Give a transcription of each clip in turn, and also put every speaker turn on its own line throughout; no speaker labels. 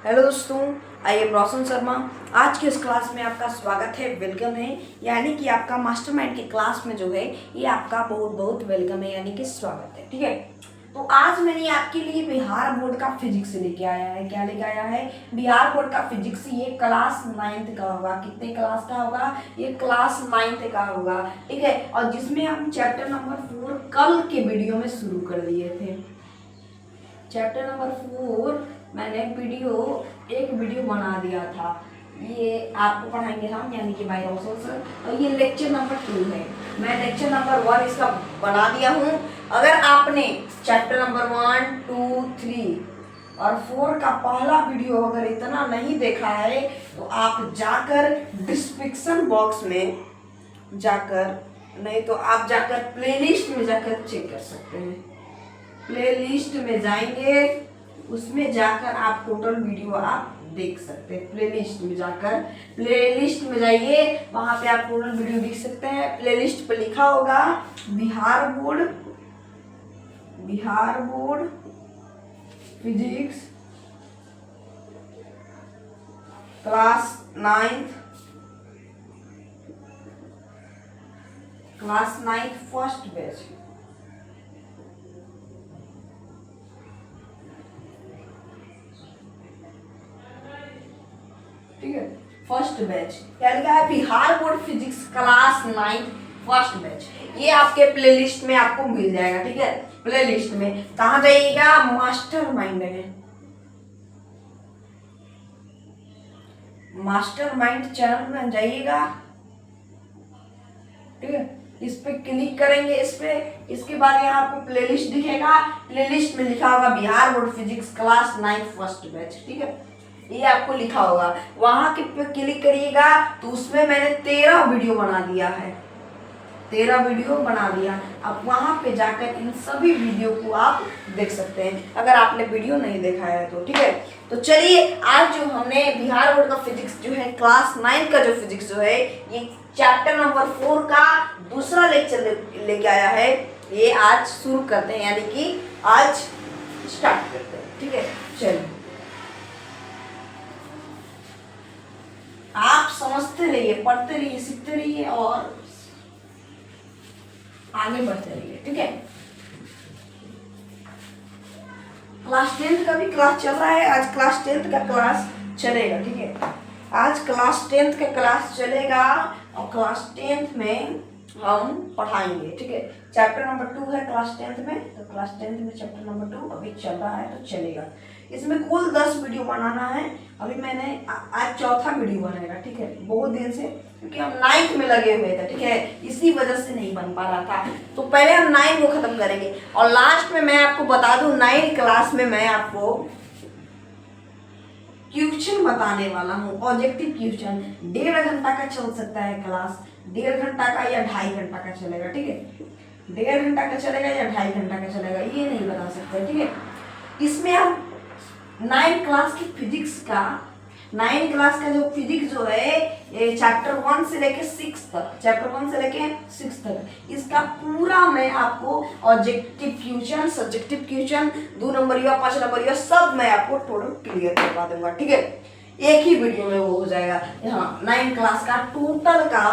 Hello दोस्तों, I am रोशन शर्मा। आज के इस क्लास में आपका स्वागत है, वेलकम है। यानी कि आपका मास्टरमाइंड के क्लास में जो है ये आपका बहुत बहुत वेलकम है, यानी कि स्वागत है। ठीक है, तो आज मैंने आपके लिए बिहार बोर्ड का फिजिक्स लेके आया है। क्या लेके आया है? बिहार बोर्ड का फिजिक्स। ये क्लास 9th का होगा। कितने क्लास का होगा? ये क्लास 9th का होगा। ठीक है, और जिसमें हम चैप्टर नंबर 4 कल के वीडियो में शुरू कर दिए थे। चैप्टर नंबर 4 मैंने एक वीडियो बना दिया था। ये आपको पढ़ाएंगे हम, यानी कि बाय रोशन सर। और ये लेक्चर नंबर 2 है। मैं लेक्चर नंबर 1 इसका बना दिया हूँ। अगर आपने चैप्टर नंबर 1, 2, 3 और 4 का पहला वीडियो अगर इतना नहीं देखा है तो आप जाकर डिस्क्रिप्शन बॉक्स में जाकर, नहीं तो आप जाकर प्लेलिस्ट में जाकर चेक कर सकते हैं। प्लेलिस्ट में जाएंगे, उसमें जाकर आप टोटल वीडियो आप देख सकते हैं। प्लेलिस्ट में जाकर, प्लेलिस्ट में जाइए, वहां पे आप टोटल वीडियो देख सकते हैं। प्लेलिस्ट पे लिखा होगा Bihar board physics class 9th first batch. ठीक है, फर्स्ट बैच क्या लिखा है? Bihar board physics class 9th first batch. ये आपके प्लेलिस्ट में आपको मिल जाएगा। ठीक है, प्लेलिस्ट में कहाँ जाइएगा? मास्टरमाइंड है, मास्टरमाइंड चैनल में जाइएगा। ठीक है, इस पे क्लिक करेंगे। इसके बाद यहाँ आपको प्लेलिस्ट दिखेगा। प्लेलिस्ट में लिखा होगा Bihar board physics class 9th first batch. ठीक है, ये आपको लिखा होगा, वहां के पे क्लिक करिएगा तो उसमें मैंने 13 वीडियो बना दिया है। 13 वीडियो बना दिया। अब वहां पे जाकर इन सभी वीडियो को आप देख सकते हैं, अगर आपने वीडियो नहीं देखा है तो। ठीक है, तो चलिए आज जो हमने बिहार बोर्ड का फिजिक्स जो है क्लास 9 का जो फिजिक्स जो है, ये चैप्टर नंबर 4 का दूसरा लेक्चर लेके आया है। ये आज शुरू करते हैं, यानी कि आज स्टार्ट करते हैं। ठीक है, चलिए आप समझते रहिए, पढ़ते रहिए, सीखते रहिए और आगे बढ़ते रहिए। ठीक है, क्लास 10th का भी क्लास चल रहा है। आज क्लास 10th का क्लास चलेगा। ठीक है, आज क्लास 10th का क्लास चलेगा और क्लास 10th में हम पढ़ाएंगे। ठीक है, चैप्टर नंबर 2 है क्लास 10th में, तो क्लास 10th में चैप्टर नंबर 2 अभी चल रहा है, तो चलेगा। इसमें कुल 10 वीडियो बनाना है। अभी मैंने आज चौथा वीडियो बनेगा। ठीक है, बहुत दिन से, क्योंकि हम 9th में लगे हुए थे। ठीक है, इसी वजह से नहीं बन पा रहा था। तो पहले हम 9 को खत्म करेंगे और लास्ट में मैं आपको बता दूं, 9 क्लास में मैं आपको क्वेश्चन बताने वाला हूँ। ऑब्जेक्टिव क्वेश्चन 1.5 घंटा का चल सकता है क्लास, 1.5 घंटा का या 2.5 घंटा का चलेगा। ठीक है, 1.5 घंटा का चलेगा या 2.5 घंटा का चलेगा, ये नहीं बता सकते। ठीक है, इसमें हम 9 क्लास की फिजिक्स का, 9 क्लास का जो फिजिक्स जो है, ये चैप्टर 1 से लेके 6 तक, चैप्टर 1 से लेके 6 तक, इसका पूरा मैं आपको objective question, subjective question, 2 number या 5 नंबर या सब मैं आपको टोटल क्लियर करवा दूंगा। ठीक है, एक ही वीडियो में वो हो जाएगा। हाँ, 9 क्लास का टोटल का,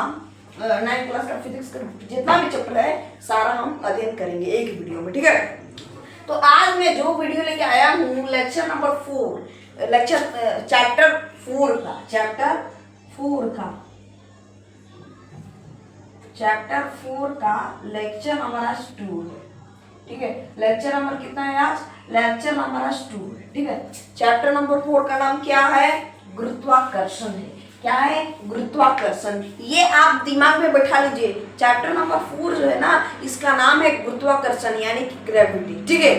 9 क्लास का फिजिक्स का जितना भी चैप्टर है सारा हम अध्ययन करेंगे एक वीडियो में। ठीक है, तो आज मैं जो वीडियो लेके आया हूँ लेक्चर नंबर 4, चैप्टर 4 का लेक्चर नंबर 2 है। ठीक है, लेक्चर नंबर कितना है आज? लेक्चर नंबर 2 है। ठीक है, चैप्टर नंबर 4 का नाम क्या है? गुरुत्वाकर्षण है। क्या है? गुरुत्वाकर्षण। ये आप दिमाग में बैठा लीजिए, चैप्टर नंबर 4 जो है ना, इसका नाम है गुरुत्वाकर्षण, यानी कि ग्रेविटी। ठीक है,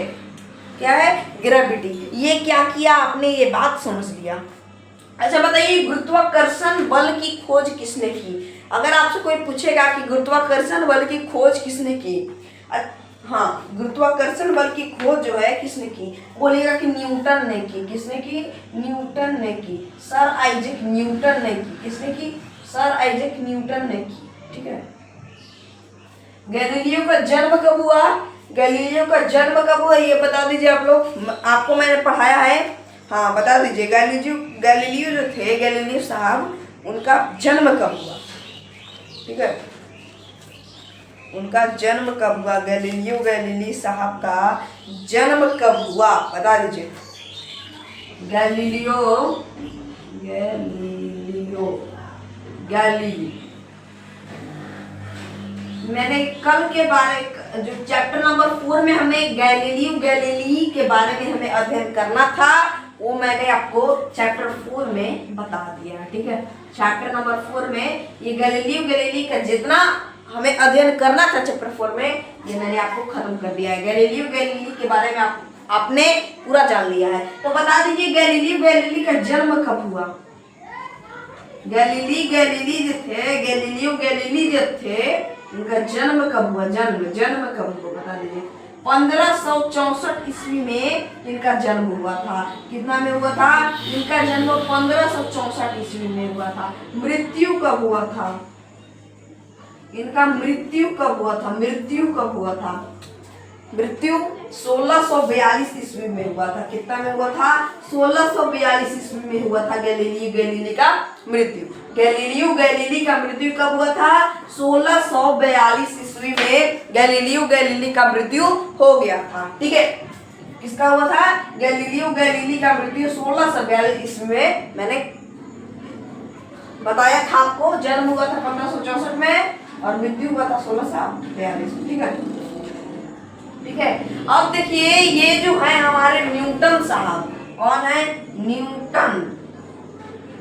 क्या है? ग्रेविटी। ये क्या किया आपने? ये बात समझ लिया। अच्छा बताइए, गुरुत्वाकर्षण बल की खोज किसने की? अगर आपसे कोई पूछेगा कि गुरुत्वाकर्षण बल की खोज किसने की, हाँ, गुरुत्वाकर्षण बल की खोज जो है किसने की, बोलिएगा कि न्यूटन ने की। किसने की? न्यूटन ने की। सर आइजैक न्यूटन ने की। किसने की? सर आइजैक न्यूटन ने की। ठीक है, गैलीलियो का जन्म कब हुआ? गैलीलियो का जन्म कब हुआ ये बता दीजिए आप लोग। आपको मैंने पढ़ाया है, हाँ बता दीजिए, गैलीलियो गैलीलियो जो थे, गैलीलियो साहब, उनका जन्म कब हुआ? ठीक है, उनका जन्म कब हुआ? गैलीलियो गैलीली साहब का जन्म कब हुआ बता दीजिए। गैलीलियो गैलीलियो गैलीली, मैंने कल के बारे जो चैप्टर नंबर 4 में हमें गैलीलियो गैलीली के बारे में हमें अध्ययन करना था, वो मैंने आपको चैप्टर 4 में बता दिया। ठीक है, चैप्टर नंबर 4 में ये गैलीलियो गैलीली का जितना हमें अध्ययन करना था चैप्टर 4 में, ये मैंने आपको खत्म कर दिया है। गैलीलियो गैलीली के बारे में आपने पूरा जान लिया है। तो बता दीजिए गैलीलियो गैलीली का जन्म कब हुआ? गैलीली जो थे, गैलीलियो गैलीली जो थे, उनका जन्म कब हुआ? जन्म कब हुआ बता दीजिए। 1564 ईस्वी में इनका जन्म हुआ था। कितना में हुआ था? इनका जन्म 1564 ईस्वी में हुआ था। मृत्यु कब हुआ था? इनका मृत्यु कब हुआ था? मृत्यु 1642 ईस्वी में हुआ था। कितना में हुआ था? 1642 ईस्वी में हुआ था गैलीलियो गैलीली का मृत्यु। गैलीलियो गैलीली का मृत्यु कब हुआ था? 1642 ईस्वी में गैलीलियो गैलीली का मृत्यु हो गया था। ठीक है, किसका हुआ था? गैलीलियो गैलीली का मृत्यु 1642 ईस्वी में। मैंने बताया था आपको, जन्म हुआ था 1564 में और मृत्यु हुआ था 1642। ठीक है, ठीक है। अब देखिए, ये जो है हमारे न्यूटन साहब, कौन है?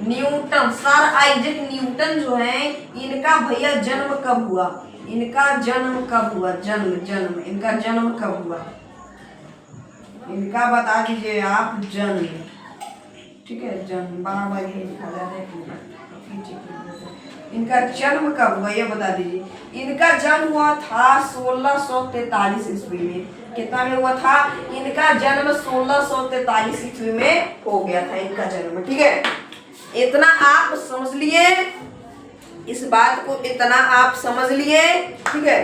न्यूटन, सर आइजैक न्यूटन जो है, इनका भैया जन्म कब हुआ? इनका जन्म कब हुआ? इनका जन्म कब हुआ? इनका बता दीजिए आप, जन्म। ठीक है, जन्म बार ये लिखा जा रहा है, इनका जन्म कब हुआ ये बता दीजिए। इनका जन्म हुआ था 1643 ईस्वी में। कितना में हुआ था? इनका जन्म 1643 ईस्वी में हो गया था इनका जन्म। ठीक है, इतना आप समझ लिए, इस बात को इतना आप समझ लिए। ठीक है,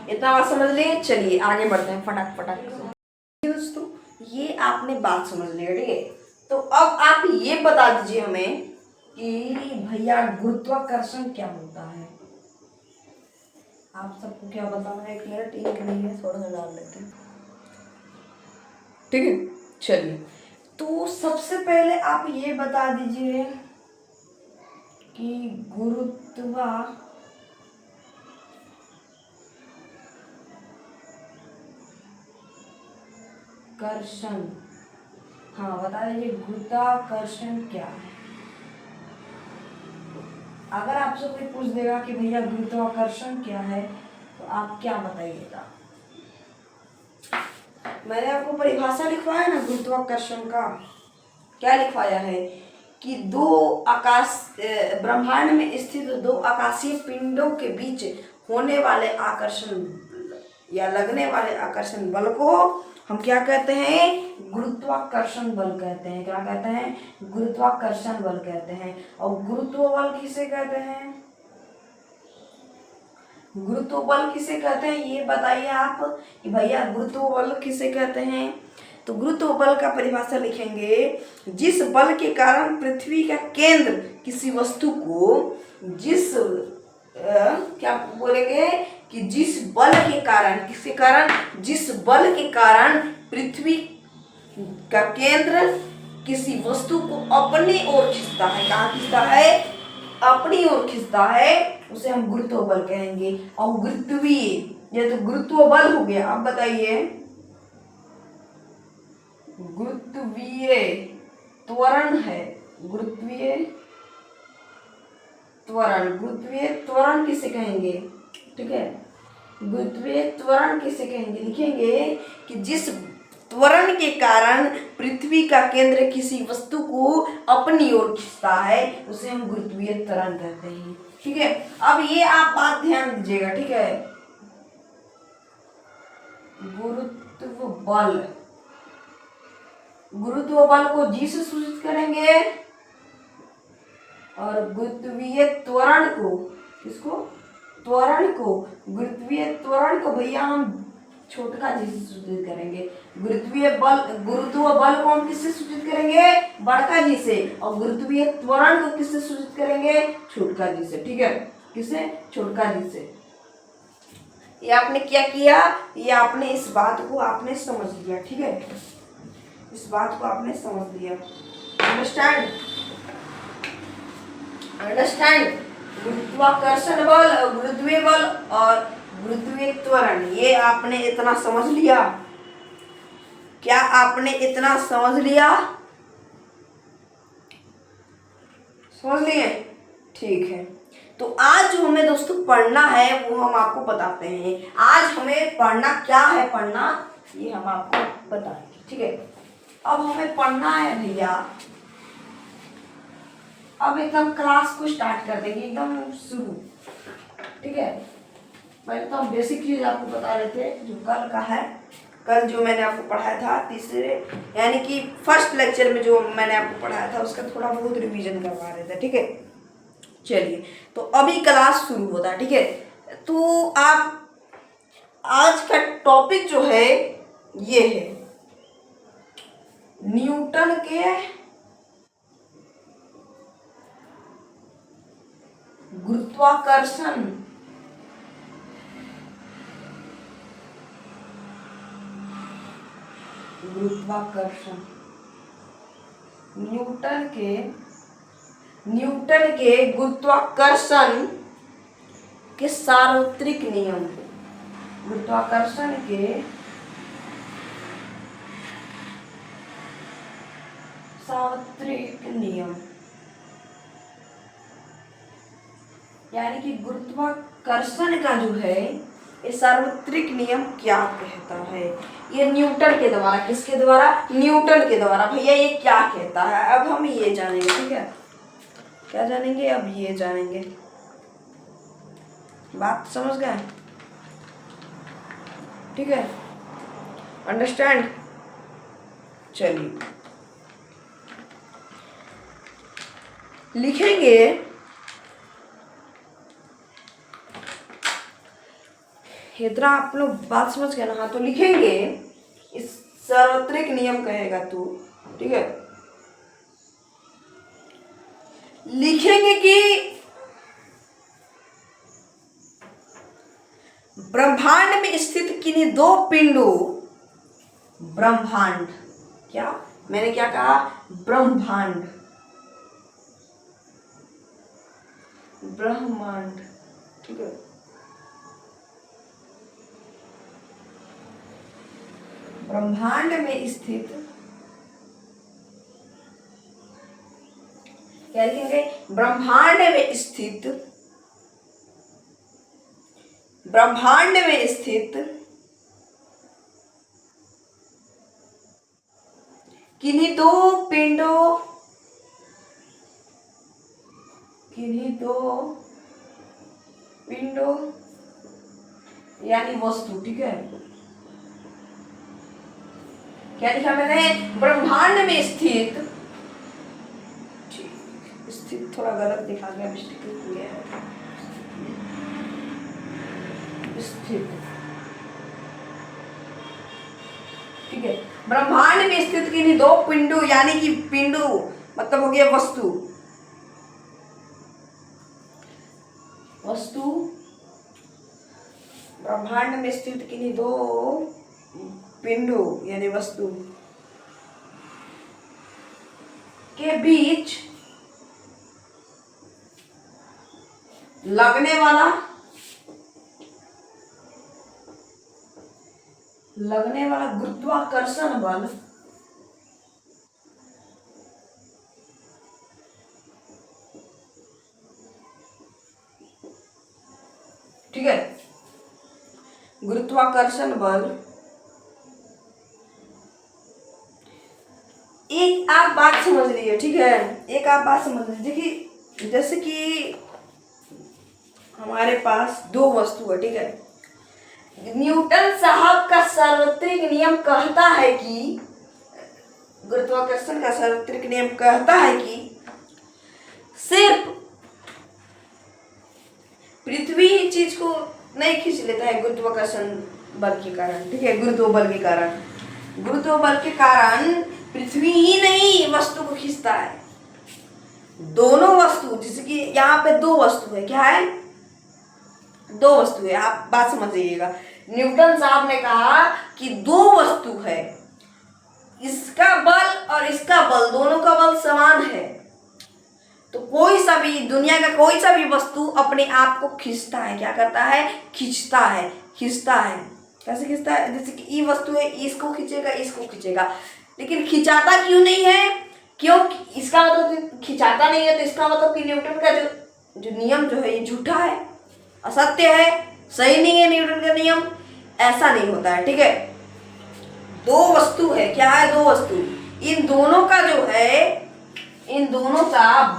इतना बात समझ लिए। चलिए आगे बढ़ते हैं फटाक। दोस्तों, ये आपने बात समझ ली, ठीक है। तो अब आप ये बता दीजिए हमें कि भैया गुरुत्वाकर्षण क्या होता है? आप सबको क्या बताना है? एक मिनट, एक नहीं है, थोड़ा सा डाल लेते हैं। ठीक है, चलिए। तो सबसे पहले आप ये बता दीजिए कि गुरुत्वाकर्षण, हाँ बता दीजिए गुरुत्वाकर्षण क्या है। अगर आपसे कोई पूछ देगा कि भैया गुरुत्वाकर्षण क्या है, तो आप क्या बताइएगा? मैंने आपको परिभाषा लिखवाया ना गुरुत्वाकर्षण का। क्या लिखवाया है? कि ब्रह्मांड में स्थित दो आकाशीय पिंडों के बीच होने वाले आकर्षण या लगने वाले आकर्षण बल को हम क्या कहते हैं? गुरुत्वाकर्षण बल कहते हैं। क्या कहते हैं? गुरुत्वाकर्षण बल कहते हैं। और गुरुत्व बल किसे कहते हैं? गुरुत्व बल किसे कहते हैं ये बताइए आप कि भैया गुरुत्व बल किसे कहते हैं। तो गुरुत्व बल का परिभाषा लिखेंगे, जिस बल के कारण पृथ्वी का केंद्र किसी वस्तु को क्या बोलेंगे कि जिस बल के कारण, किसके कारण? जिस बल के कारण पृथ्वी का केंद्र किसी वस्तु को अपनी ओर खींचता है। कहाँ खींचता है? अपनी ओर खींचता है, उसे हम गुरुत्व बल कहेंगे। और गुरुत्वीय, ये तो गुरुत्व बल हो गया। अब बताइए, गुरुत्वीय त्वरण है। गुरुत्वीय त्वरण किसे कहेंगे? ठीक है, गुरुत्वीय त्वरण किसे कहेंगे? लिखेंगे कि जिस त्वरण के कारण पृथ्वी का केंद्र किसी वस्तु को अपनी ओर खींचता है, उसे हम गुरुत्वीय त्वरण कहते हैं। ठीक है, अब ये आप बात ध्यान दीजिएगा। ठीक है, गुरुत्व बल को जी से सूचित करेंगे और गुरुत्वीय त्वरण को, किसको? त्वरण को, गुरुत्वीय त्वरण को भैया हम छोटका जी से सूचित करेंगे। गुरुत्व बल को हम किससे सूचित करेंगे? बड़का जी से। और गुरुत्वीय त्वरण को किससे सूचित करेंगे? छोटका जी से। ठीक है, किससे? छोटका जी से। ये आपने क्या किया? ये आपने इस बात को आपने समझ लिया। ठीक है, इस बात को आपने समझ लिया। अंडरस्टैंड? अंडरस्टैंड? गुरुत्वाकर्षण बल, गुरुत्वीय बल और गुरुत्वीय त्वरण, ये आपने इतना समझ लिया? क्या आपने इतना समझ लिया? समझ लिए? ठीक है, तो आज जो हमें दोस्तों पढ़ना है वो हम आपको बताते हैं। आज हमें पढ़ना क्या है, पढ़ना ये हम आपको बताएंगे। ठीक है, अब हमें पढ़ना है भैया, अब एकदम क्लास को स्टार्ट कर देंगे, एकदम शुरू। ठीक है, पहले तो हम बेसिक चीज आपको बता रहे थे जो कल का है। कल जो मैंने आपको पढ़ाया था तीसरे यानी कि फर्स्ट लेक्चर में जो मैंने आपको पढ़ाया था उसका थोड़ा बहुत रिवीजन करवा रहे थे। ठीक है, चलिए, तो अभी क्लास शुरू होता है। ठीक है, तो आप आज का टॉपिक जो है ये है न्यूटन के गुरुत्वाकर्षण न्यूटन के गुरुत्वाकर्षण के सार्वत्रिक नियम। गुरुत्वाकर्षण के सार्वत्रिक नियम यानी कि गुरुत्वाकर्षण का जो है ये सार्वत्रिक नियम क्या कहता है? ये न्यूटन के द्वारा, किसके द्वारा? न्यूटन के द्वारा। भैया ये क्या कहता है अब हम ये जानेंगे। ठीक है, क्या जानेंगे? अब ये जानेंगे। बात समझ गए? ठीक है, अंडरस्टैंड? चलिए, लिखेंगे इतना आप लोग बात समझ गए ना? हाँ, तो लिखेंगे इस सार्वत्रिक नियम कहेगा तू। ठीक है, लिखेंगे कि ब्रह्मांड में स्थित किन्हीं दो पिंडों, ब्रह्मांड, क्या मैंने क्या कहा? ब्रह्मांड, ब्रह्मांड। ठीक है, ब्रह्मांड में स्थित, क्या लिखेंगे? ब्रह्मांड में स्थित, ब्रह्मांड में स्थित किन्हीं दो पिंडों, किन्हीं दो पिंडों यानी वस्तु। ठीक है, क्या लिखा मैंने? ब्रह्मांड में स्थित, स्थित थोड़ा गलत लिखा गया, मिस्टेक किया है। स्थित, ठीक है, ब्रह्मांड में स्थित किन्हीं दो पिंडों यानी कि पिंडों मतलब हो गया वस्तु, वस्तु ब्रह्मांड में स्थित किन्हीं दो पिंडों यानी वस्तु के बीच लगने वाला गुरुत्वाकर्षण बल ठीक है, गुरुत्वाकर्षण बल। एक आप बात समझ लीजिए। ठीक है, एक आप बात समझ लीजिए। देखिए, जैसे कि हमारे पास दो वस्तु है। ठीक है, न्यूटन साहब का सार्वत्रिक नियम कहता है कि गुरुत्वाकर्षण का सार्वत्रिक नियम कहता है कि सिर्फ पृथ्वी ही चीज को नहीं खींच लेता है गुरुत्वाकर्षण बल के कारण, ठीक है, गुरुत्व बल के कारण। गुरुत्व बल के कारण पृथ्वी ही नहीं वस्तु को खींचता है, दोनों वस्तु, जैसे कि यहाँ पे दो वस्तु है, क्या है, दो वस्तु है, आप बात समझ जाइएगा। न्यूटन साहब ने कहा कि दो वस्तु है, इसका बल और इसका बल, दोनों का बल समान है, तो कोई सा भी, दुनिया का कोई सा भी वस्तु अपने आप को खींचता है, क्या करता है, खींचता है, खींचता है। कैसे खींचता है, जैसे कि ये वस्तु है, इसको खींचेगा, इसको खींचेगा, लेकिन खिंचाता क्यों नहीं है, क्यों, इसका मतलब खिंचाता नहीं है, तो इसका मतलब कि न्यूटन का जो नियम जो है ये झूठा है, असत्य है, सही नहीं है न्यूटन का नियम, ऐसा नहीं होता है, ठीक है। दो वस्तु है, क्या है, दो वस्तु, इन दोनों का जो है, इन दोनों का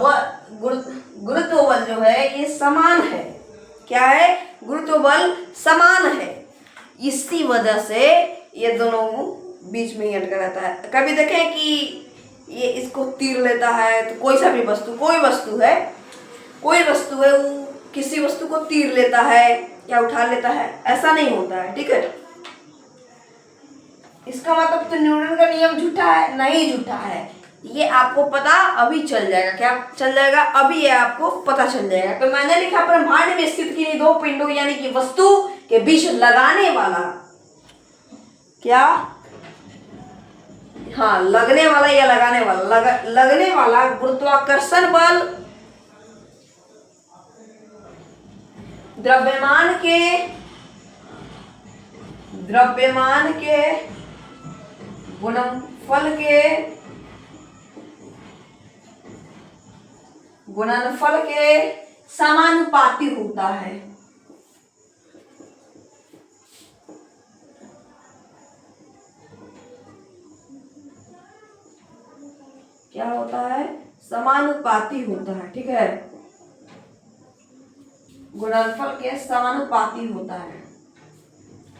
गुरुत्व बल जो है ये समान है, क्या है, गुरुत्व बल समान है, इसी वजह से ये दोनों बीच में ही अटका रहता है। कभी देखें कि ये इसको तीर लेता है, तो कोई सा भी वस्तु, कोई वस्तु है, कोई वस्तु है, वो किसी वस्तु को तीर लेता है या उठा लेता है, ऐसा नहीं होता है, ठीक है। इसका मतलब तो न्यूटन का नियम झूठा है, नहीं झूठा है, ये आपको पता अभी चल जाएगा, क्या चल जाएगा, अभी ये आपको पता चल जाएगा। तो मैंने लिखा ब्रह्मांड में स्थित किन्हीं दो पिंडों यानी कि वस्तु के बीच लगाने वाला, क्या, हाँ, लगने वाला या लगाने वाला, लगने वाला गुरुत्वाकर्षण बल द्रव्यमान के गुणनफल के समानुपाती होता है, क्या होता है, समानुपाती होता है, ठीक है, गुणनफल के समानुपाती होता है,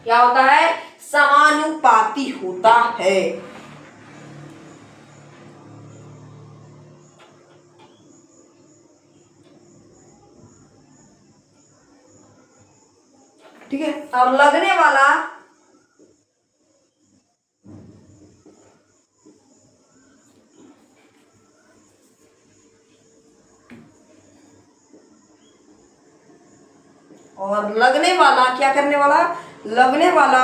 क्या होता है, समानुपाती होता है। ठीक है, अब लगने वाला, और लगने वाला, क्या करने वाला, लगने वाला,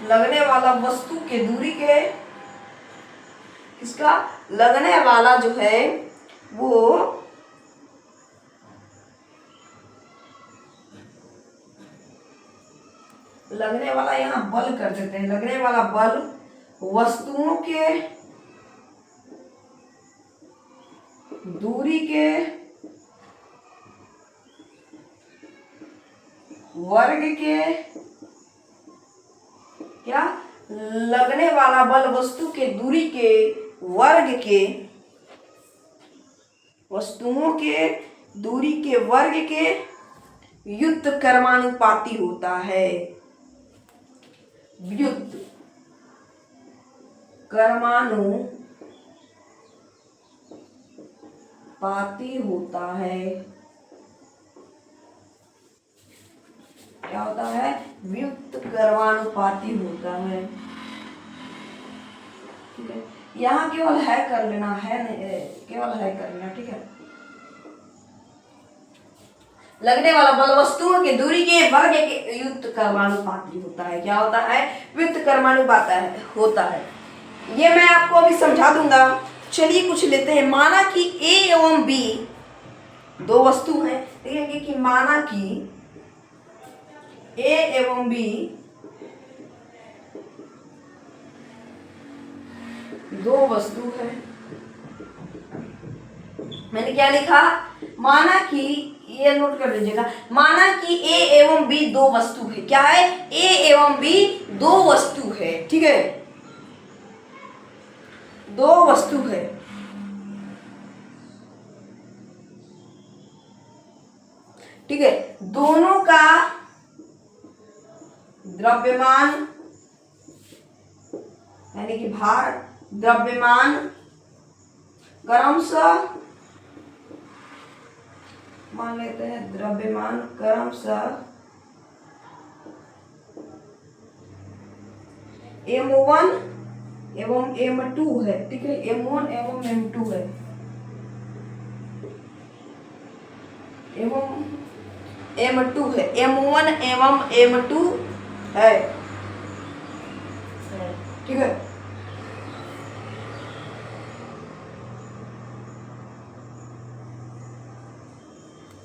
लगने वाला वस्तु के दूरी के, इसका लगने वाला जो है वो लगने वाला, यहाँ बल कर देते हैं, लगने वाला बल वस्तुओं के दूरी के वर्ग के, क्या, लगने वाला बल वस्तु के दूरी के वर्ग के, वस्तुओं के दूरी के वर्ग के व्युत्क्रमानुपाती कर्मानुपाती होता है, व्युत्क्रमानुपाती होता है, क्या होता है, व्युत्क्रमानुपाती होता है, ठीक है। यहाँ केवल है कर लेना है, केवल है कर लेना, ठीक है। लगने वाला बल वस्तुओं की दूरी के वर्ग के व्युत्क्रमानुपाती होता है, क्या होता है, व्युत्क्रमानुपाती होता है। ये मैं आपको अभी समझा दूंगा। चलिए कुछ लेते हैं, माना कि ए एवं बी दो वस्तु हैं, देखेंगे कि माना कि ए एवं बी दो वस्तु है। मैंने क्या लिखा, माना कि, ये नोट कर लीजिएगा, माना कि ए एवं बी दो वस्तु है, क्या है, ए एवं बी दो वस्तु है, ठीक है, दो वस्तु है, ठीक है, दोनों का द्रव्यमान यानी कि भार, द्रव्यमान क्रमशः मान लेते हैं द्रव्यमान क्रमशः M1 एवं M2 है, ठीक है, M1 एवं M2 है, एवं M2 है, M1 एवं M2 है, ठीक है।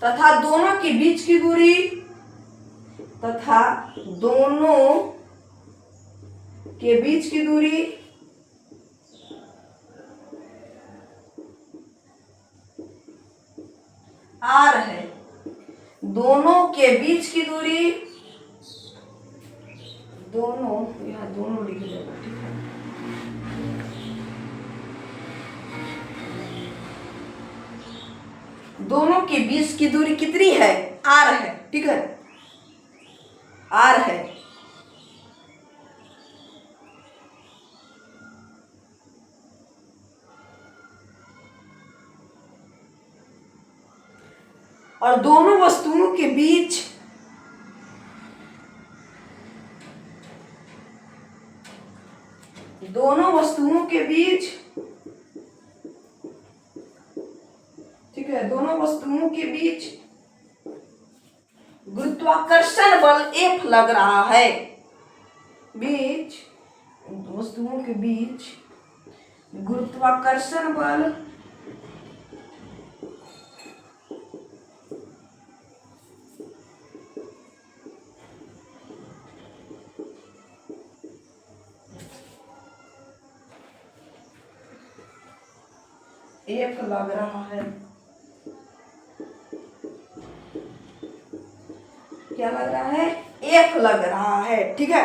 तथा दोनों के बीच की दूरी, तथा दोनों के बीच की दूरी R है। दोनों के बीच की दूरी, दोनों, यहाँ दोनों लिख देना, ठीक है। दोनों के बीच की दूरी कितनी है? R है, ठीक है, R है। और दोनों वस्तुओं के बीच ठीक है, दोनों वस्तुओं के बीच गुरुत्वाकर्षण बल F लग रहा है। वस्तुओं के बीच गुरुत्वाकर्षण बल F लग रहा है। क्या लग रहा है? F लग रहा है, ठीक है।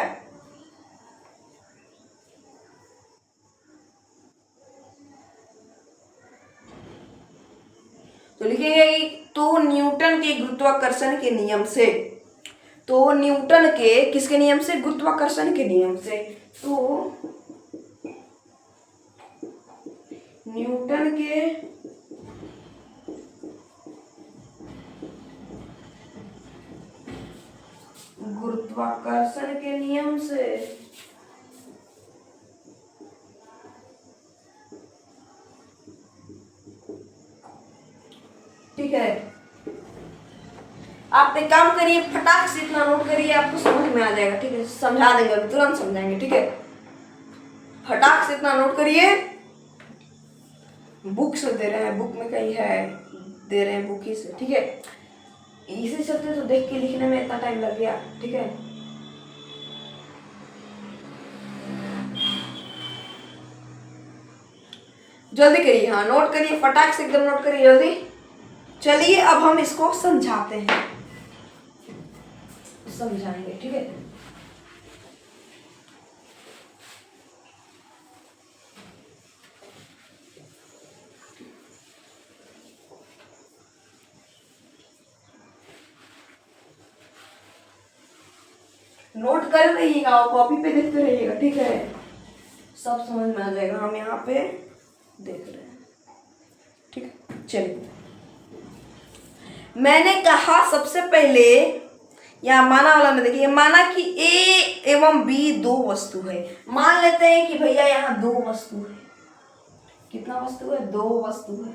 तो लिखेंगे कि तो न्यूटन के गुरुत्वाकर्षण के नियम से, तो न्यूटन के किसके नियम से? गुरुत्वाकर्षण के नियम से। तो न्यूटन के गुरुत्वाकर्षण के नियम से ठीक है। आप एक काम करिए, फटाक से इतना नोट करिए, आपको समझ में आ जाएगा, ठीक है। समझा देंगे, अभी तुरंत समझाएंगे, ठीक है। फटाक से इतना नोट करिए। बुक से दे रहे हैं, बुक में कहीं है, दे रहे हैं बुक ही से, ठीक है। इसी चलते तो देख के लिखने में इतना टाइम लग गया, ठीक है। जल्दी करिए, हाँ नोट करिए, फटाक से एकदम नोट करिए जल्दी। चलिए अब हम इसको समझाते हैं, समझाएंगे, ठीक है। नोट कर रहिएगा और कॉपी पे देखते रहिएगा, ठीक है। सब समझ में आ जाएगा, हम यहाँ पे देख रहे हैं, ठीक है। चलिए, मैंने कहा सबसे पहले, यहाँ माना वाला में देखिए, माना कि A एवं B दो वस्तु है। मान लेते हैं कि भैया यहाँ दो वस्तु है। कितना वस्तु है? दो वस्तु है।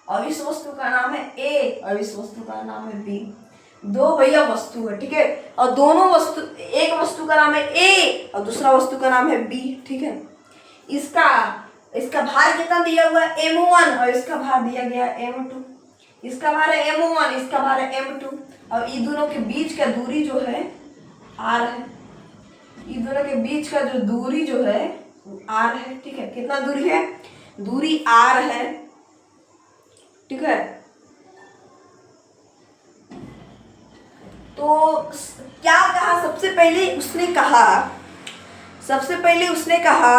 और इस वस्तु का नाम है A और इस वस्तु का नाम है B। दो भैया वस्तु है, ठीक है। और दोनों वस्तु, एक वस्तु का नाम है A और दूसरा वस्तु का नाम है B, ठीक है। इसका भार कितना दिया हुआ है? M1 और इसका भार दिया गया है M2। इसका भार है M1, इसका भार है M2 और इन दोनों के बीच का दूरी जो है R है। इन दोनों के बीच का जो दूरी जो है R है, ठीक है। कितना दूरी है? दूरी R है, ठीक है। तो क्या कहा? सबसे पहले उसने कहा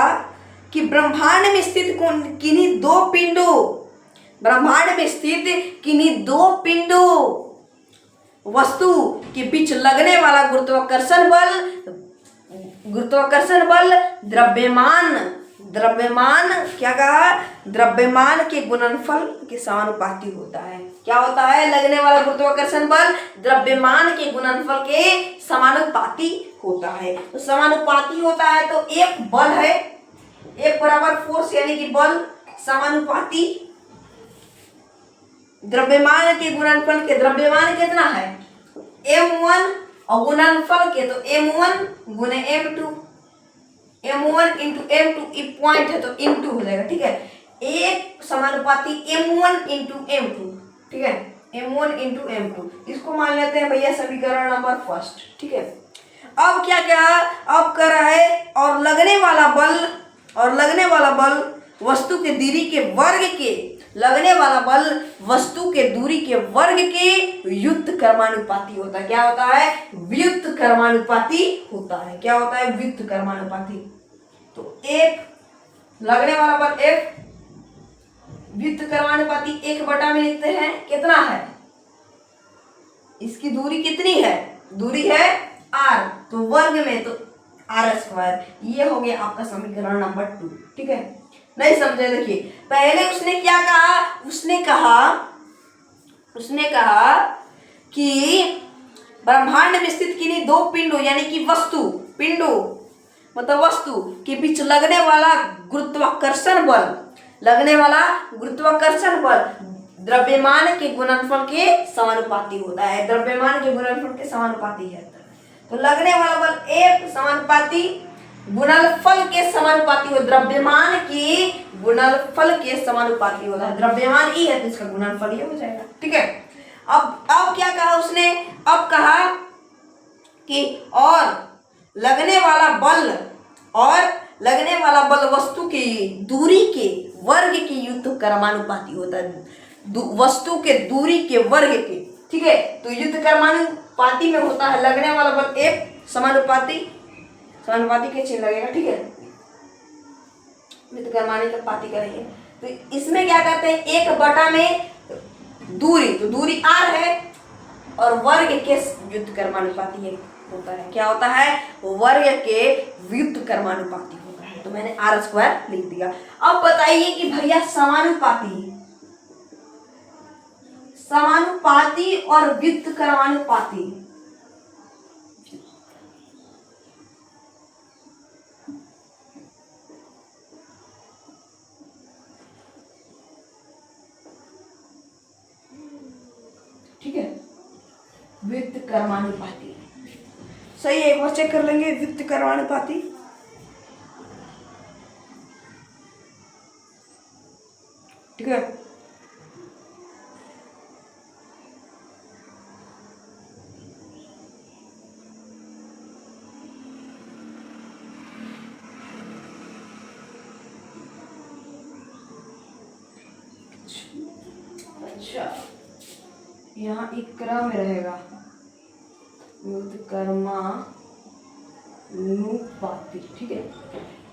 कि ब्रह्मांड में स्थित किन्हीं दो पिंडों वस्तु के बीच लगने वाला गुरुत्वाकर्षण बल द्रव्यमान क्या कहा? द्रव्यमान के गुणनफल के समानुपाती होता है। क्या होता है? लगने वाला गुरुत्वाकर्षण बल द्रव्यमान के गुणनफल के समानुपाती होता है। तो समानुपाती होता है तो एक बल है, एक बराबर फोर्स यानी कि बल समानुपाती द्रव्यमान के गुणनफल के। द्रव्यमान कितना है? m1 और गुणनफल के तो m1 गुने m2, m1 into m2 point है तो m2 हो जाएगा। ठीक है, एक समानुपाती m1 इंटू m2। ठीक है, m1 इंटू m2, इसको मान लेते हैं भैया समीकरण नंबर फर्स्ट। ठीक है, अब क्या क्या अब कर रहा है, और लगने वाला बल वस्तु के दूरी के वर्ग के, लगने वाला बल वस्तु के दूरी के वर्ग के व्युत्त कर्मानुपाती होता है। क्या होता है? व्युत्त कर्मानुपाती होता है। क्या होता है? व्युत्त कर्मानुपाती। तो एक लगने वाला बल F व्युत्त कर्मानुपाती 1/, में लिखते हैं कितना है? इसकी दूरी कितनी है? दूरी है r, तो वर्ग में तो r²। ये हो गया आपका समीकरण नंबर 2। ठीक है, नहीं समझे? देखिए पहले उसने क्या कहा? उसने कहा कि ब्रह्मांड में स्थित किन्हीं दो पिंडों यानी कि पिंडों मतलब वस्तु के बीच लगने वाला गुरुत्वाकर्षण बल द्रव्यमान के गुणनफल के समानुपाती होता है। द्रव्यमान के गुणनफल के समानुपाती है। तो लगने वाला बल F समानुपाती गुणनफल के समानुपाती हो, द्रव्यमान के गुणनफल के समानुपाती होता है। द्रव्यमान E है तो इसका गुणनफल ये हो जाएगा। ठीक है, अब क्या कहा उसने? अब कहा कि लगने वाला बल वस्तु की दूरी के वर्ग के युत्त कर्मानुपाती होता है। वस्तु के दूरी के वर्ग के। ठीक है, तो युत्त कर्मानुपाती में होता है लगने वाला बल F समानुपाती के चिन्ह लगेगा। ठीक है, युत्त कर्मानुपाती करेंगे तो इसमें क्या करते हैं? 1/, में दूरी, तो दूरी r है और वर्ग के व्युत्त कर्मानुपाती होता है। क्या होता है? वर्ग के व्युत्त कर्मानुपाती होता है। तो मैंने r² लिख दिया। अब बताइए कि भैया समानुपाती और व्युत्त कर्मानुपाती, ठीक है, व्युत्त कर्मानुपाती सही है। एक बार चेक कर लेंगे व्युत्त कर्मानुपाती। ठीक है, अच्छा यहाँ इक्रा में रहेगा व्युत्त कर्मानुपाती। ठीक है,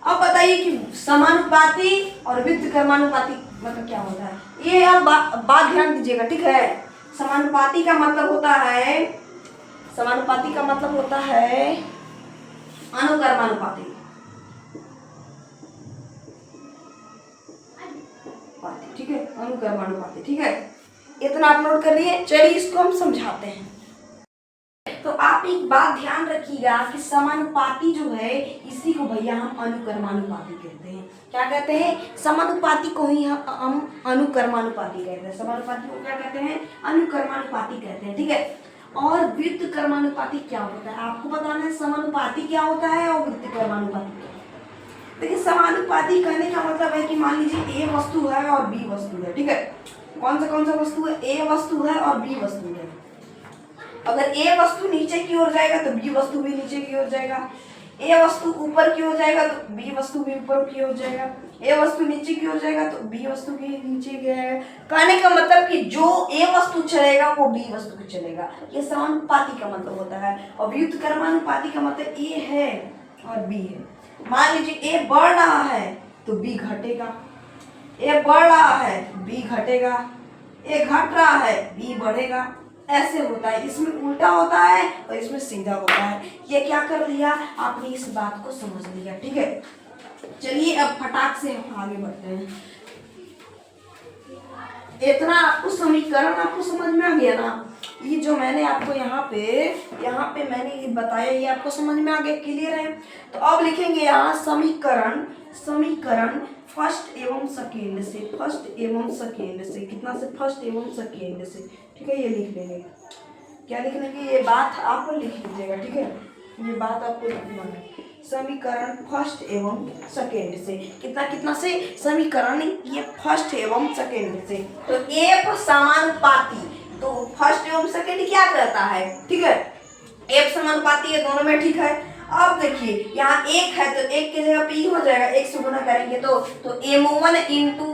अब बताइए कि समानुपाती और व्युत्त कर्मानुपाती मतलब क्या होता है? ये आप बात ध्यान दीजिएगा। ठीक है, समानुपाती का मतलब होता है अनुकर्मानुपाती। ठीक है, अनुकर्मानुपाती। ठीक है, इतना आप नोट कर लिए। चलिए इसको हम समझाते हैं। तो आप एक बात ध्यान रखिएगा कि समानुपाती जो है इसी को भैया हम अनुकर्मानुपाती कहते हैं। क्या कहते हैं? समानुपाती को ही हम अनुकर्मानुपाती कहते हैं। समानुपाती को क्या कहते हैं? अनुकर्मानुपाती कहते हैं। ठीक है, और व्युत्त कर्मानुपाती क्या होता है आपको बताना है। समानुपाती क्या होता है और व्युत्त कर्मानुपाती क्या होता है। देखिए समानुपाती कहने का मतलब है कि मान लीजिए ए वस्तु है और बी वस्तु है। ठीक है, कौन सा वस्तु है? ए वस्तु है और बी वस्तु है। अगर ए वस्तु नीचे की ओर जाएगा तो बी वस्तु भी नीचे की ओर जाएगा। ए वस्तु ऊपर की ओर जाएगा तो बी वस्तु भी ऊपर की ओर जाएगा। ए वस्तु नीचे की ओर जाएगा तो बी वस्तु भी नीचे की जाएगा। कहने का मतलब कि जो ए वस्तु चलेगा वो बी वस्तु भी चलेगा। ये समानुपाती का मतलब होता है। और व्युत्त कर्मानुपाती का मतलब ए है और बी है। मान लीजिए ए बढ़ रहा है तो बी घटेगा, ए बढ़ रहा है बी घटेगा, ए घट रहा है बी बढ़ेगा। ऐसे होता है, इसमें उल्टा होता है और इसमें सीधा होता है। ये क्या कर लिया आपने? इस बात को समझ लिया। ठीक है, चलिए अब फटाक से हम आगे बढ़ते हैं। इतना आपको समीकरण आपको समझ में आ गया ना। ये जो मैंने आपको यहाँ पे मैंने ये बताया, ये आपको समझ में आ गया, क्लियर है। तो अब लिखेंगे यहाँ समीकरण फर्स्ट एवं सेकेंड से, कितना से, फर्स्ट एवं सेकेंड से, ठीक है। ये लिख देंगे, क्या लिख लेंगे, ये बात आप लिख लीजिएगा, ठीक है। ये बात आपको लिखना है, समीकरण फर्स्ट एवं सेकेंड से, कितना से, समीकरण ये फर्स्ट एवं सेकेंड से। तो एफ समानुपाती, तो फर्स्ट एवं सेकेंड क्या कहता है, ठीक है। एफ समानुपाती है दोनों में, ठीक है। अब देखिए यहाँ एक है तो एक की जगह पे हो जाएगा, एक से गुना करेंगे तो m1 इंटू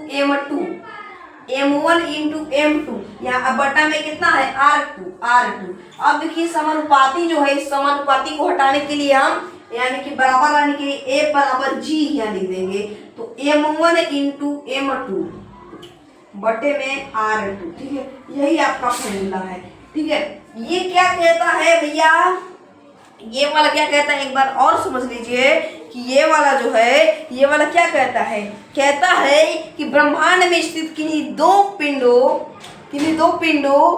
m2, यहाँ बटा में कितना है r2। अब देखिए समानुपाती जो है, इस समानुपाती को हटाने के लिए हम यानी कि बराबर लाने के लिए a बराबर g यहाँ लिख देंगे। तो m1 इंटू m2 बटे में r2, ठीक है। यही आपका फॉर्मूला है, ठीक है। ये क्या कहता है भैया, ये वाला क्या कहता है, एक बार और समझ लीजिए कि ये वाला जो है, ये वाला क्या कहता है कि ब्रह्मांड में स्थित किन्हीं दो पिंडों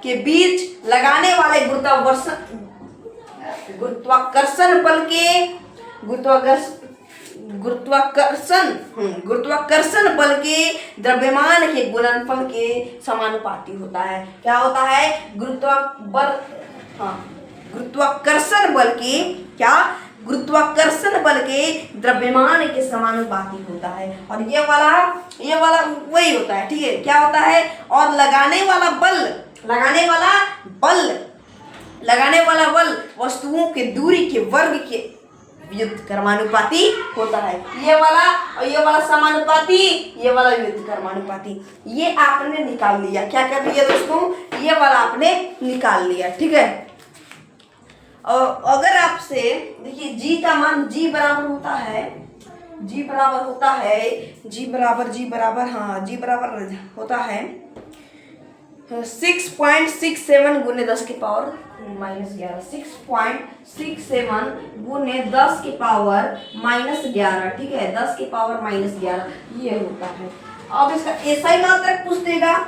के बीच लगाने वाले गुरुत्वाकर्षण बल के द्रव्यमान के गुणनफल के समानुपाती होता है। क्या होता है, गुरुत्वाकर्षण बल के द्रव्यमान के समानुपाती होता है। और ये वाला वही होता है, ठीक है। क्या होता है, और लगाने वाला बल वस्तुओं के दूरी के वर्ग के व्युत्क्रमानुपाती होता है। ये वाला और ये वाला समानुपाती, ये वाला व्युत्क्रमानुपाती। ये आपने निकाल लिया, क्या कर लिया दोस्तों, ये वाला आपने निकाल लिया, ठीक है। और अगर आपसे देखिए g का मान, g बराबर होता है 6.67 गुने 10 के पावर -11, 6.67 गुने 10 के पावर -11, ठीक है। 10 के पावर -11 ये होता है। अब इसका एसआई मात्रक पूछ देगा,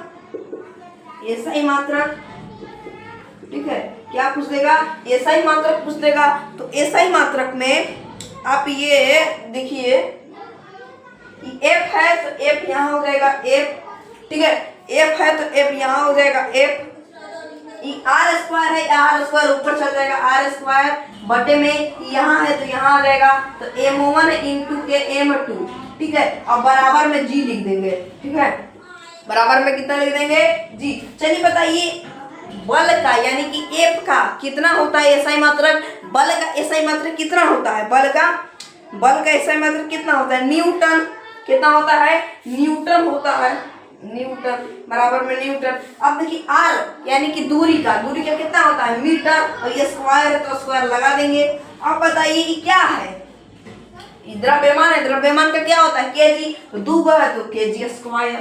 एसआई मात्रक, ठीक है। क्या पूछ देगा, एसआई मात्रक पूछ देगा। तो एसआई मात्रक में आप ये देखिए, एफ है तो एफ यहाँ हो जाएगा एफ, ठीक है। एफ है तो एफ यहाँ हो जाएगा एफ। आर स्क्वायर है, आर स्क्वायर ऊपर चल जाएगा, आर स्क्वायर बटे में यहाँ है तो यहाँ आ जाएगा। तो m1 इंटू के m2, ठीक है। और बराबर में g लिख देंगे, ठीक है। बराबर में कितना लिख देंगे, g। चलिए बताइए बल का यानी कि एफ का कितना होता है एसआई मात्रक, बल का एसआई मात्रक कितना होता है, बल का एसआई मात्रक कितना होता है, न्यूटन। कितना होता है, न्यूटन होता है, न्यूटन बराबर में न्यूटन। अब देखिए आर यानी कि दूरी का कितना होता है, मीटर। और ये स्क्वायर है तो स्क्वायर लगा देंगे। अब बताइए कि क्या है, द्रव्यमान है, द्रव्यमान का क्या होता है, केजी। तो 2 है तो केजी स्क्वायर।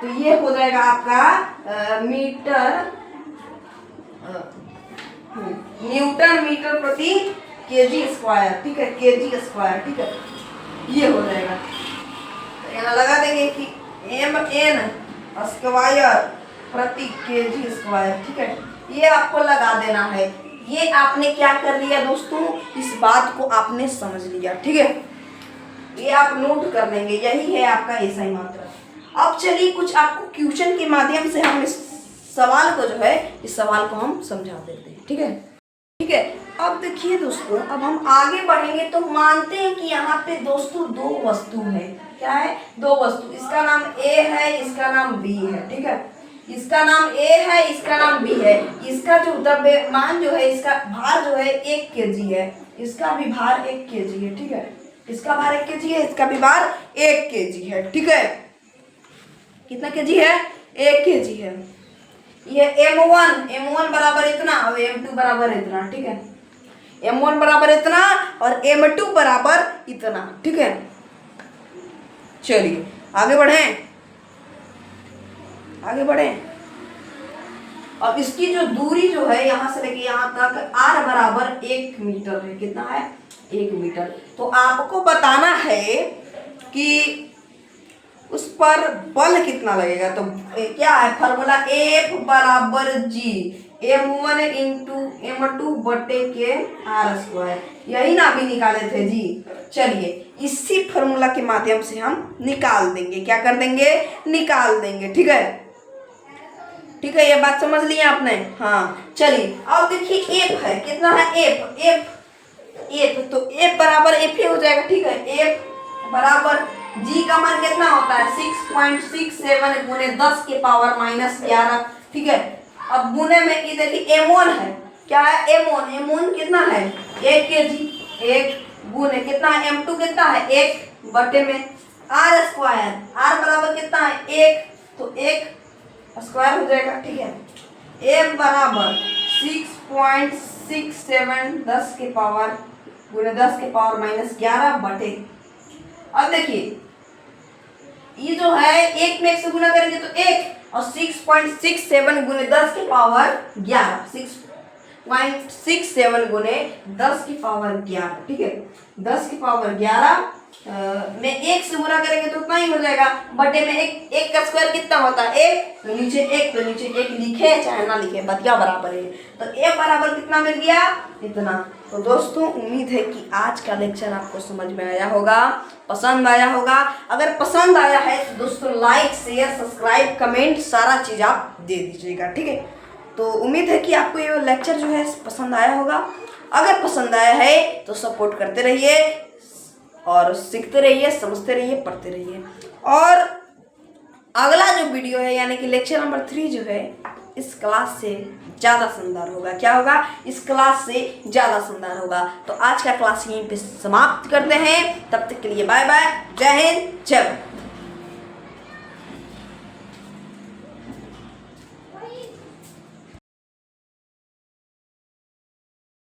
तो ये हो जाएगा आपका मीटर, न्यूटन मीटर प्रति केजी स्क्वायर, ठीक है, केजी स्क्वायर, ठीक है। ये हो जाएगा, तो यहाँ लगा देंगे कि mn स्क्वायर प्रति केजी स्क्वायर, ठीक है। ये आपको लगा देना है। ये आपने क्या कर लिया दोस्तों, इस बात को आपने समझ लिया, ठीक है। ये आप नोट कर लेंगे, यही है आपका एसआई मात्रक। अब चलिए कुछ आपको क्वेश्चन के माध्यम से हम इस सवाल को हम समझा देते हैं, ठीक है, ठीक है। अब देखिए दोस्तों, अब हम आगे बढ़ेंगे तो मानते हैं कि यहाँ पे दोस्तों 2 वस्तु है। क्या है, 2 वस्तु। इसका नाम A है, इसका नाम B है, ठीक है। इसका नाम A है, इसका नाम B है। इसका जो द्रव्यमान जो है, इसका भार जो है 1 kg है, इसका भी भार 1 kg है, ठीक है। इसका भार 1 kg है, इसका भी भार 1 kg है, ठीक है। कितना kg है, 1 kg है। ये m1 बराबर इतना और m2 बराबर इतना, ठीक है। m1 बराबर इतना और m2 बराबर इतना, ठीक है। चलिए आगे बढ़ें। अब इसकी जो दूरी जो है यहाँ से लेके यहाँ तक r बराबर 1 मीटर है। कितना है, 1 मीटर। तो आपको बताना है कि उस पर बल कितना लगेगा। तो क्या है फॉर्मूला, F बराबर G M1 इंटू M2 बटे के आर स्क्वायर, यही ना अभी निकाले थे जी। चलिए इसी फॉर्मूला के माध्यम से हम निकाल देंगे, क्या कर देंगे, निकाल देंगे। ठीक है, ठीक है, ये बात समझ ली आपने। हाँ चलिए अब देखिए F है, कितना है F, तो F बराबर F ही हो जाएगा। ठीक है, F बराबर G का मान कितना होता है 6.67 गुने 10 के पावर -11। ठीक है, अब गुने में ये देखिए M1 है, क्या है M1 कितना है 1 kg, 1 गुने कितना है M2 कितना है 1 बटे में आर स्क्वायर, आर बराबर कितना है 1, तो 1 स्क्वायर हो जाएगा। ठीक है, F बराबर 6.67 10 के पावर गुने 10 के पावर -11 बटे, अब देखिए ये जो है 1 में 1 से गुना करेंगे तो 1, और 6.67 गुने 10 के पावर 11, 6.67 गुने 10 की पावर 11। ठीक है, 10 की पावर 11 में 1 से गुना करेंगे तो उतना ही हो जाएगा, बटे में 1 का स्क्वायर कितना होता है 1, तो नीचे 1 लिखे चाहे ना लिखे, बतिया बराबर है। तो A बराबर कितना मिल गया, इतना। तो दोस्तों उम्मीद है कि आज का लेक्चर आपको समझ में आया होगा, पसंद आया होगा। अगर पसंद आया है तो दोस्तों लाइक शेयर सब्सक्राइब कमेंट सारा चीज़ आप दे दीजिएगा। ठीक है, तो उम्मीद है कि आपको ये लेक्चर जो है पसंद आया होगा। अगर पसंद आया है तो सपोर्ट करते रहिए और सीखते रहिए, समझते रहिए, पढ़ते रहिए। और अगला जो वीडियो है यानी कि लेक्चर नंबर 3 जो है इस क्लास से ज़्यादा शानदार होगा। क्या होगा, इस क्लास से ज़्यादा शानदार होगा। तो आज का क्लास यहीं पे समाप्त करते हैं, तब तक के लिए बाय बाय, जय हिंद, जय भारत।